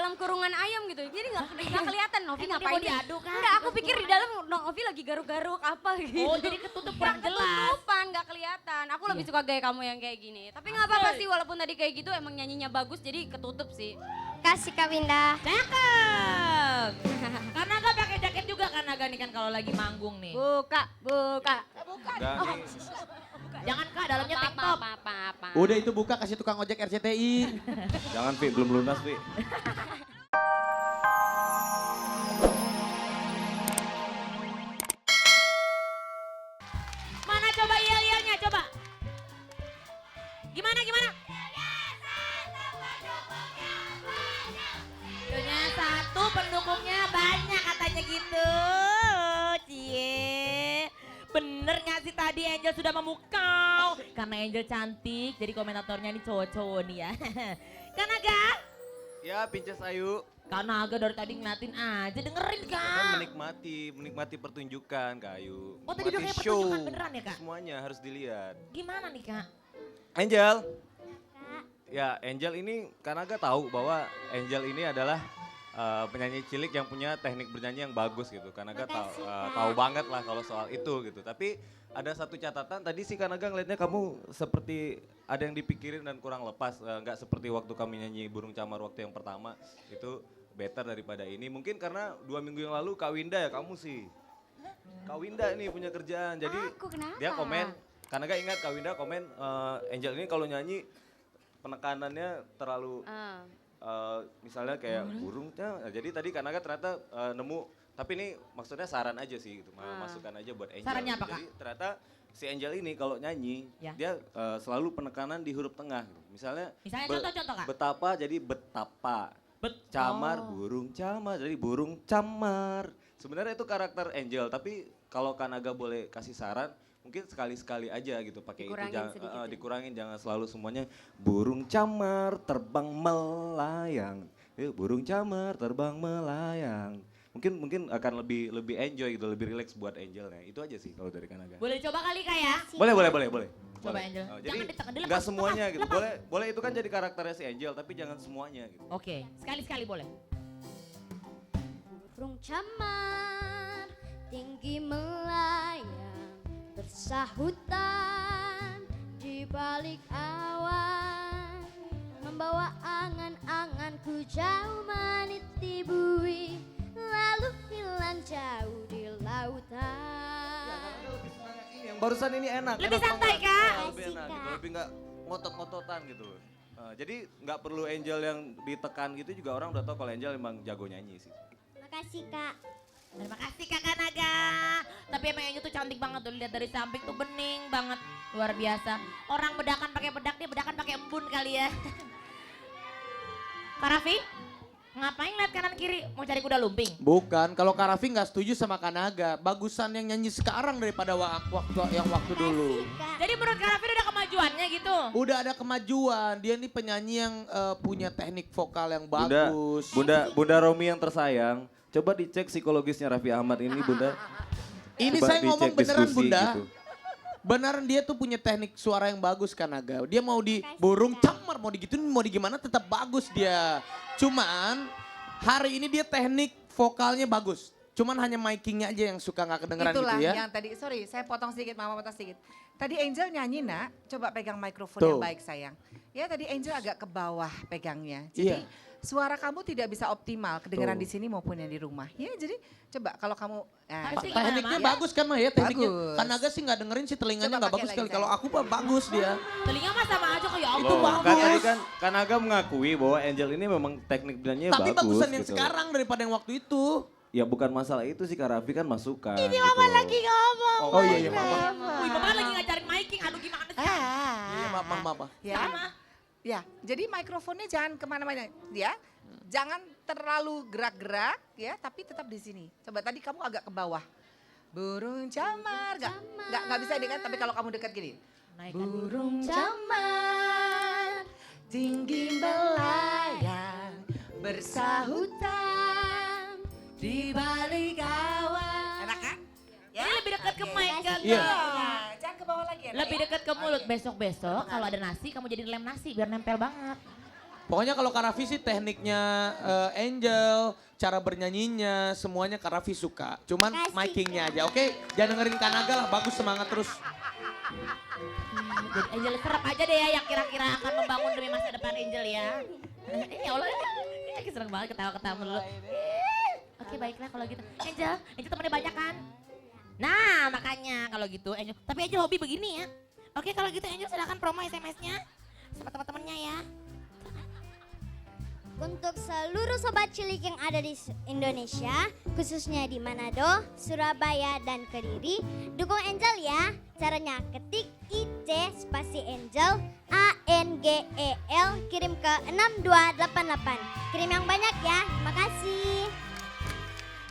dalam kurungan ayam gitu. Jadi nggak kelihatan Novi ngapain. Mau diaduk kan? Enggak, aku pikir di dalam Novi lagi garuk-garuk apa gitu. Oh jadi ketutup kurang jelas. Ketutupan, nggak kelihatan. Aku lebih suka gaya kamu yang kayak gini. Tapi nggak apa-apa sih, walaupun tadi kayak gitu emang nyanyinya bagus, jadi ketutup sih. Kasih Kak Winda. Cakep. Karena gak pakai jaket juga kan Naga nih kan kalau lagi manggung nih. Buka. Enggak nih. Jangan Kak, dalamnya tank top. Apa. Udah itu buka kasih tukang ojek RCTI. Jangan Vi, belum lunas Vi. Mana coba yel-yelnya coba. Gimana? Punya satu, pendukungnya banyak katanya gitu. Cie. Bener gak sih tadi Angel sudah memukau? Karena Angel cantik, jadi komentatornya ini cowok-cowok nih ya. Kan Naga? Ya Pinces Ayu. Kak Naga dari tadi ngeliatin aja, dengerin Kan Kak. menikmati pertunjukan Kak Ayu. Oh tadi udah Menikmati kayak pertunjukan beneran ya Kak? Semuanya harus dilihat. Gimana nih Kak? Angel. Ya Angel ini Kanaga tahu bahwa Angel ini adalah penyanyi cilik yang punya teknik bernyanyi yang bagus gitu. Kanaga tahu banget lah kalau soal itu gitu. Tapi ada satu catatan tadi sih Kanaga ngelihatnya kamu seperti ada yang dipikirin dan kurang lepas. Nggak seperti waktu kami nyanyi Burung Camar waktu yang pertama. Itu better daripada ini. Mungkin karena 2 minggu yang lalu Kak Winda ya kamu sih. Kak Winda nih punya kerjaan. Jadi Aku kenapa? dia komen. Kanaga ingat Kak Winda komen Angel ini kalau nyanyi penekanannya terlalu misalnya kayak burungnya. Jadi tadi Kanaga ternyata nemu, tapi ini maksudnya saran aja sih gitu, masukan aja buat Angel. Sarannya apa, Kak? Jadi ternyata si Angel ini kalau nyanyi Ya. dia selalu penekanan di huruf tengah. Gitu. Misalnya Contoh Kak. betapa jadi betapa. Camar, burung camar, jadi burung camar. Sebenarnya itu karakter Angel, tapi kalau Kanaga boleh kasih saran, mungkin sekali-sekali aja gitu pakai itu, dikurangin, jangan selalu semuanya burung camar terbang melayang, burung camar terbang melayang. Mungkin akan lebih enjoy gitu, lebih relax buat Angelnya. Itu aja sih kalau dari Kanaga. Boleh coba kali Kak ya? Boleh. Coba Angel. Jadi Jangan ditekan, dilepas, nggak semuanya lepas, gitu. lepas. Boleh itu kan jadi karakternya si Angel, tapi jangan semuanya gitu. Oke, sekali-sekali boleh. Burung camar tinggi melayang bersahutan di balik awan, membawa angan-anganku jauh meniti bui, lalu hilang jauh di lautan. Yang barusan ini enak. Lebih enak santai, banget. Kak. Ya, lebih enak gitu, lebih nggak ngotot-ngototan gitu. Jadi nggak perlu Angel yang ditekan gitu juga orang udah tahu kalau Angel emang jago nyanyi sih. Makasih Kak. Terima kasih Kakak Naga. Tapi emang Angel tuh cantik banget tuh, lihat dari samping tuh bening banget, luar biasa. Orang bedakan pakai bedak, dia bedakan pakai embun kali ya. Kak Raffi, ngapain lihat kanan kiri? Mau cari kuda lumping? Bukan, kalau Kak Raffi nggak setuju sama Kanaga, bagusan yang nyanyi sekarang daripada waktu dulu. Jadi menurut Kak Raffi udah kemajuannya gitu? Udah ada kemajuan, dia nih penyanyi yang punya teknik vokal yang bagus. Bunda Romi yang tersayang, coba dicek psikologisnya Raffi Ahmad ini Bunda. Ini Coba saya ngomong dicek beneran diskusi Bunda. gitu. Beneran dia tuh punya teknik suara yang bagus Kanaga. Dia mau di burung camar, mau digituin, mau digimana tetap bagus dia. Cuman hari ini dia teknik vokalnya bagus. Cuman hanya micingnya aja yang suka nggak kedengeran Itulah gitu ya. yang tadi, sorry saya potong sedikit, Mama potong sedikit. Tadi Angel nyanyi nak, coba pegang mikrofon Tuh. yang baik sayang. Ya tadi Angel agak ke bawah pegangnya. Jadi suara kamu tidak bisa optimal kedengeran Tuh. di sini maupun yang di rumah. Ya jadi coba kalau kamu, nah, Harusnya coba. Tekniknya Ya. bagus kan mah ya tekniknya. Bagus. Kanaga sih nggak dengerin sih telinganya Coba nggak pakai bagus lagi, sekali. sayang. Kalau aku mah bagus dia. Telinga mah sama aja kayak Itu Allah. bagus. Kan tadi kan Kanaga mengakui bahwa Angel ini memang teknik bernyanyinya Tapi bagus. bagusan yang gitu. sekarang daripada yang waktu itu. Ya bukan masalah itu sih Kak Raffi kan masukan. Ini gitu Mama loh. lagi ngomong. Oh iya, iya, Mama. Wih, Mama lagi ngajarin miking, aduh gimana sih? Iya maaf. Ya. Sama. Ya, jadi mikrofonnya jangan kemana-mana, ya. Jangan terlalu gerak-gerak, ya, tapi tetap di sini. Coba tadi kamu agak ke bawah. Burung camar, nggak bisa dekat, tapi kalau kamu dekat gini. Naikkan dulu. Burung camar, tinggi melayang, bersahutan di balik awan. Enak kan? Ini lebih dekat ke mic kan? Iya. Nah, jangan ke bawah lagi ya. Nak, Lebih ya? dekat ke mulut. Besok-besok kalau ada nasi kamu jadi lem nasi biar nempel banget. Pokoknya kalau Kak Raffi sih tekniknya Angel, cara bernyanyinya, semuanya Kak Raffi suka. Cuman Makasih, micingnya Kak. aja, oke? Jangan dengerin Kak Naga lah, bagus semangat terus. Jadi Angel serap aja deh ya yang kira-kira akan membangun demi masa depan Angel ya. Ya Allah, ini seneng banget ketawa-ketawa dulu. Oke baiklah kalau gitu. Angel temennya banyak kan? Nah makanya kalau gitu Angel. Tapi Angel hobi begini ya. Oke kalau gitu Angel silakan promo SMS-nya sama teman-temannya ya. Untuk seluruh sobat cilik yang ada di Indonesia, khususnya di Manado, Surabaya, dan Kediri, dukung Angel ya. Caranya ketik IC spasi Angel, ANGEL, kirim ke 6288. Kirim yang banyak ya, terima kasih.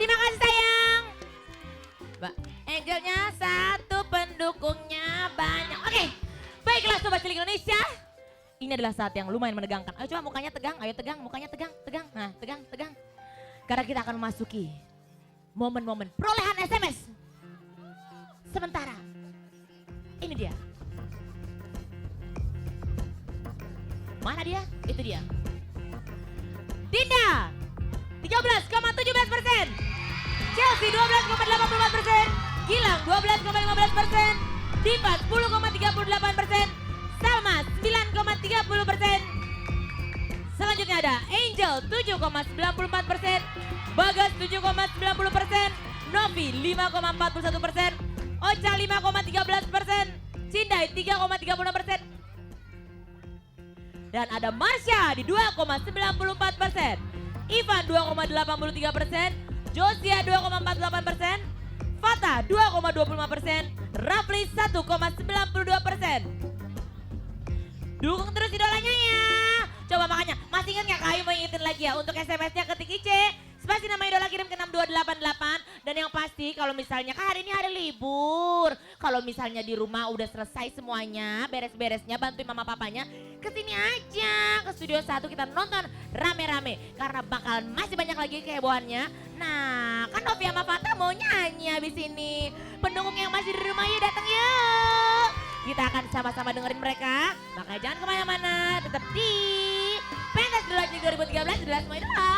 Terima kasih sayang. Mbak, Angelnya satu, pendukungnya banyak. Oke, baiklah sobat cilik Indonesia. Ini adalah saat yang lumayan menegangkan. Ayo coba mukanya tegang, ayo tegang, mukanya tegang. Nah, tegang. Karena kita akan memasuki momen-momen perolehan SMS. Sementara, ini dia. Mana dia? Itu dia. Dinda, 13,17%. Chelsea 12,84%. Gilang 12,15%. Diva 10,38%. Salma 9,30%. Selanjutnya ada Angel 7,94%. Bagas 7,90%. Novi 5,41%. Ocha 5,13%. Cindai 3,36%. Dan ada Marsha di 2,94%. Ivan 2,83%. Josia 2,48%. Fata 2,25%. Rafli 1,92%. Dukung terus idolanya ya. Coba makanya, masih ingat gak Kak Ayu mau ingetin lagi ya. Untuk SMS-nya ketik IC, spasi nama idola kirim ke 6288. Dan yang pasti kalau misalnya kan hari ini hari libur. Kalau misalnya di rumah udah selesai semuanya, beres-beresnya bantuin mama papanya. Kesini aja ke Studio 1 kita nonton rame-rame. Karena bakalan masih banyak lagi kehebohannya. Nah kan Novi sama Fata mau nyanyi habis ini. Pendukung yang masih di rumah yuk datang yuk. Kita akan sama-sama dengerin mereka. Makanya jangan kemana-mana. Tetap di Pentas Idola Cilik 2013 adalah semua idola.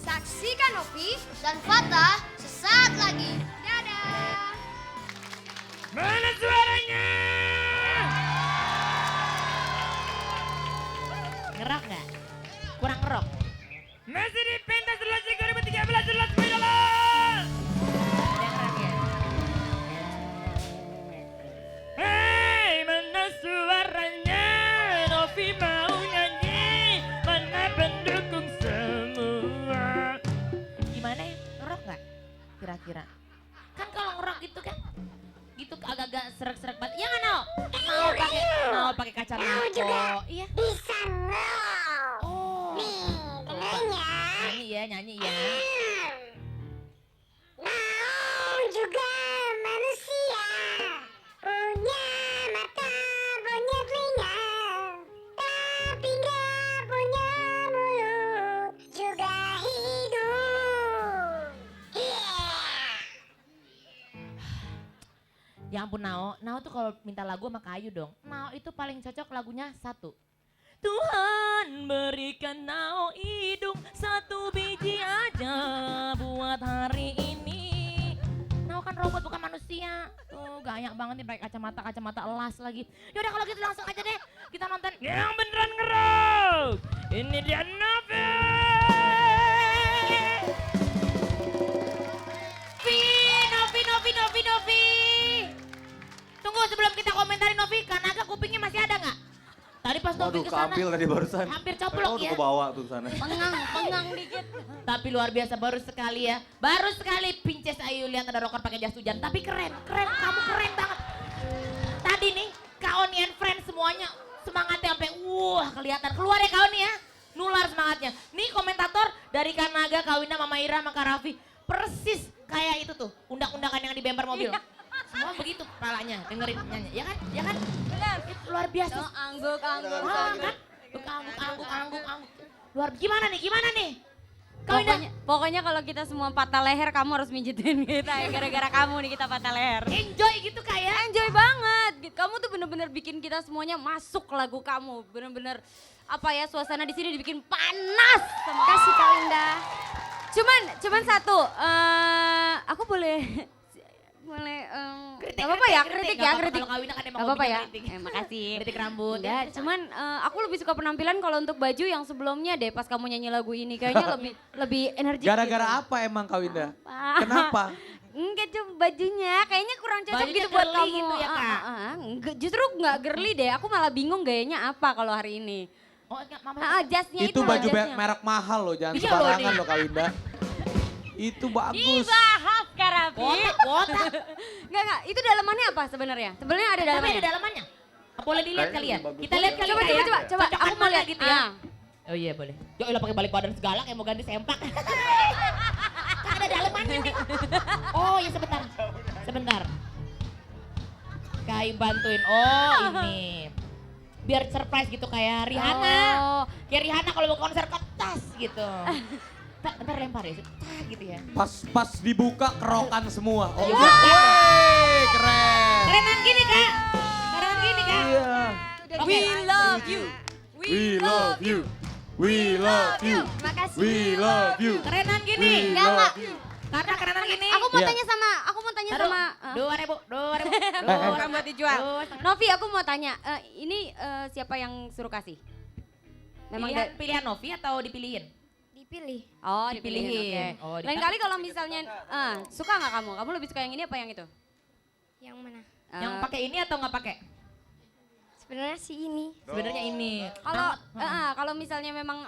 Saksikan Novi dan Fata sesaat lagi. Dadah. Mana suaranya? Ngerok gak? Kurang ngerok. Masih di Pentas Idola Cilik 2013 adalah semua idola. Ada ngerok ya? Hei, mana suaranya? Novi mau nyanyi. Mana pendukung semua? Gimana ya? Ngerok gak? Kira-kira. Kan kalau ngerok itu kan gitu agak-agak serak-serak banget. Iya nggak Nao? Mau pakai kacamata. Iya. Bisa ngerok. Oh. Dengerin ya. Nyanyi ya. Mau juga manusia. Punya mata, punya telinga. Tapi nggak punya mulut. Juga hidung. Ya ampun Nao tuh kalau minta lagu sama Kak Ayu dong. Nao itu paling cocok lagunya satu. Tuhan berikan Nao hidung satu biji aja buat hari ini. Nao kan robot bukan manusia. Tuh gaya banget nih pakai kacamata elas lagi. Yaudah kalau gitu langsung aja deh kita nonton yang beneran ngerok. Ini dia Novi. Novi. Tunggu sebelum kita komentarin Novi, Kanaga kupingnya masih ada nggak? Tadi pas Novi Waduh, kesana, keambil tadi barusan. hampir coplok Udah ya. kebawa tuh sana. Pengang dikit. Tapi luar biasa baru sekali ya. Baru sekali Pinces Ayu lihat ada rocker pakai jas hujan. Tapi keren, kamu keren banget. Tadi nih Kak Oni and Friends semuanya semangatnya sampai wah kelihatan. Keluar ya Kak Oni ya. Nular semangatnya. Nih komentator dari Kanaga, Kawina, Mama Ira, sama Kak Raffi. Persis kayak itu tuh, undak-undakan yang di bemper mobil. Semua begitu kepalanya, dengerin nyanyi. Ya kan? Benar. Itu luar biasa. Angguk. Wah kan? Angguk. Luar gimana nih? Pokoknya kalau kita semua patah leher, kamu harus mijitin kita ya. Gara-gara kamu nih kita patah leher. Enjoy gitu Kak ya. Enjoy banget. Kamu tuh bener-bener bikin kita semuanya masuk lagu kamu. Bener-bener apa ya, suasana di sini dibikin panas sama Kasih Kak Winda. Cuman satu, aku boleh nggak apa-apa ya, kritik ya, kritik. Kalau Kawina kan emang Nggak apa-apa ya. hobinya kritik. Makasih. Kritik rambut. Enggak, cuman aku lebih suka penampilan kalau untuk baju yang sebelumnya deh pas kamu nyanyi lagu ini. Kayaknya lebih energik. Gara-gara gitu. apa emang Kak Winda? Apa? Kenapa? Enggak cuma bajunya, kayaknya kurang cocok Bajunya gitu buat girly kamu. gitu ya, Kak? Enggak, justru enggak girly deh. Aku malah bingung gayanya apa kalau hari ini. Oh, enggak, Mama. Jasnya itu Itu loh, baju jasnya. merek mahal loh, jangan Iya loh, sembarangan nih. loh Kak Winda. Itu bagus. Dibahas Karafi. Kotak. Enggak, itu dalamannya apa sebenarnya? Sebenarnya ada Tapi dalamannya. ada dalamannya. Boleh dilihat kali ya? bagus. Kita lihat kali Coba, Kak coba, ya? coba, coba. Cocokan Aku mau mana lihat gitu ya. Ah. Oh iya boleh. Yo ilah pakai balik badan segala kayak mau ganti sempak. Kan ada dalamannya nih. Oh ya sebentar. Sebentar. Kayak bantuin. Oh ini. Biar surprise gitu kayak Rihanna. Oh. Kayak Rihanna kalau mau konser ke tas gitu. Ntar lempar ya. Tak gitu ya. Pas dibuka kerokan semua. Oh, Iya. wey, keren. Kerenan gini Kak. Kerenan gini Kak. Iya. We love you. We love you. We love you. Makasih. We love you. Kerenan We gini. love you. Karena kerenan gini. Aku mau Iya. tanya sama, Taruh, sama 2.000, 2.000. orang buat dijual. Novi, aku mau tanya, ini siapa yang suruh kasih? Memang Pilihan Novi atau dipilihin? Dipilih. Oh, Dipilihin. dipilihin. Oke. Oh, Lain kali kalau misalnya suka nggak kamu? Kamu lebih suka yang ini apa yang itu? Yang mana? Yang pakai ini atau nggak pakai? Sebenarnya sih ini. Sebenarnya ini. Kalau kalau misalnya memang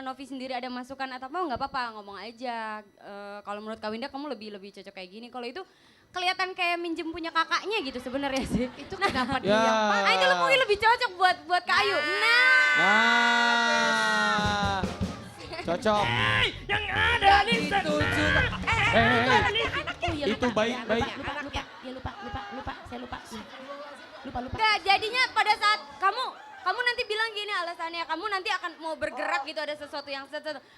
Novi sendiri ada masukan atau apa nggak apa-apa, ngomong aja. Kalau menurut Kak Winda kamu lebih cocok kayak gini. Kalau itu kelihatan kayak minjem punya kakaknya gitu sebenarnya sih. Itu kenapa Ya. Ah, itu mungkin lebih cocok buat Kak Ayu. Nah. Cocok. Yang ada Itu juga. Itu baik-baik. Lupa. Ya lupa. Saya lupa. Lupa. Enggak, jadinya pada saat kamu nanti bilang gini alasannya, kamu nanti akan mau bergerak gitu, ada sesuatu yang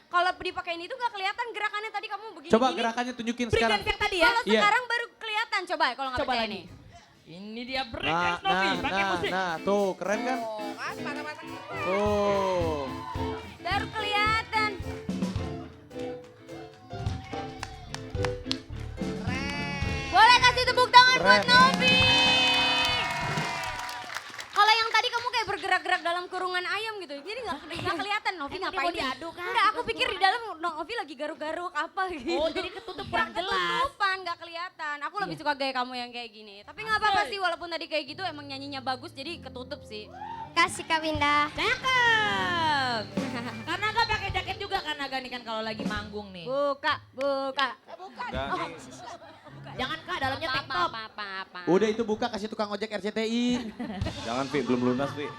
kalau dipakein itu nggak kelihatan gerakannya tadi kamu begini. Coba gini. gerakannya tunjukin Break sekarang. dance yang tadi ya. Kalau Iya. sekarang baru kelihatan, coba kalau nggak Coba percaya lagi. nih. Ini dia break Nah, dance Novi, nah, pakai nah, musik. nah, tuh keren kan? Oh kan, mata-mata. Tuh. Baru kelihatan. Boleh kasih tepuk tangan buat Keren. Novi. Kalau yang tadi kamu kayak bergerak-gerak dalam kurungan ayam gitu, jadi nggak kelihatan Novi Emang dia ngapain mau sih? diaduk kan? Enggak, aku pikir di dalam Novi lagi garuk-garuk apa gitu. Oh jadi ketutup kurang jelas. Ketutupan, nggak kelihatan. Aku lebih suka gaya kamu yang kayak gini. Tapi nggak apa-apa sih, walaupun tadi kayak gitu emang nyanyinya bagus, jadi ketutup sih. Kasih Kak Winda. Cakep. Karena gak pakai jaket juga kan Naga nih kan kalau lagi manggung nih. Buka. Enggak, nih. Jangan Kak, dalamnya tank top. Apa. Udah itu buka kasih tukang ojek RCTI. Jangan, Vi, belum lunas, Vi.